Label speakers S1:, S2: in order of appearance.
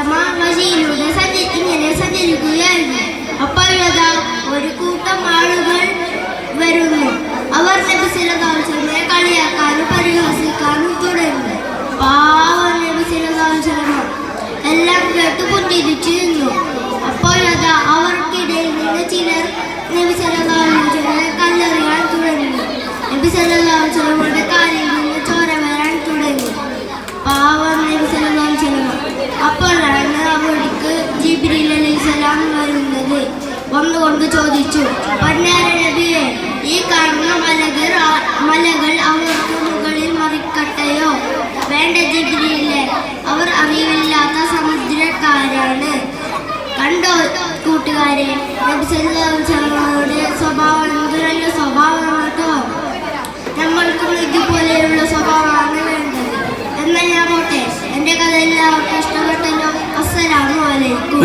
S1: വസല്ലമ വഴിയിലൂടെ ഇങ്ങനെ സഞ്ചരിക്കുകയായിരുന്നു. അപ്പോഴതാ ഒരു കൂട്ടം ആളുകൾ വരുന്നു. അവർ നബി സല്ലല്ലാഹു അലൈഹി വസല്ലമയെ കളിയാക്കാനും പരിഹസിക്കാനും തുടങ്ങി. പാവം നബി സല്ലല്ലാഹു അലൈഹി വസല്ലമ എല്ലാം കേട്ട് പുഞ്ചിരിച്ചു നിന്നു. അപ്പോഴതാ അവർക്കിടയിൽ നിന്ന് ചിലർ നബി സല്ലല്ലാഹു അലൈഹി വസല്ലമയെ കല്ലെറിയാൻ തുടങ്ങി. നബി സല്ലല്ലാഹു അലൈഹി വസല്ലമയുടെ കാലിൽ നിന്ന് ചോര വരാൻ തുടങ്ങി. പാവം നബി സല്ലല്ലാഹു അലൈഹി വസല്ലമ. അപ്പോഴാണ് അവിടേക്ക് ജിബ്രീൽ അലൈഹിസ്സലാം വരുന്നത്. വന്നുകൊണ്ട് ചോദിച്ചു, പൊന്നാര നബിയെ, ഈ കാണുന്ന മലകൾ അവർക്ക് മുകളിൽ മറിക്കട്ടെയോ? വേണ്ട ജിബ്രീലെ, അവർ അറിവില്ലാത്ത സമുദ്രക്കാരാണ്. കണ്ടോ കൂട്ടുകാരെ, നബി സല്ലല്ലാഹു അലൈഹി വസല്ലമയുടെ സ്വഭാവം എന്തൊരു സ്വഭാവമാട്ടോ. നമ്മൾക്കും ഇതുപോലെയുള്ള സ്വഭാവമാണ് വേണ്ടത്. എന്നാൽ ഞാൻ പോട്ടെ, എൻ്റെ കഥ എല്ലാവർക്കും ഇഷ്ടപ്പെട്ടല്ലോ. അസ്സലാമു അലൈക്കും.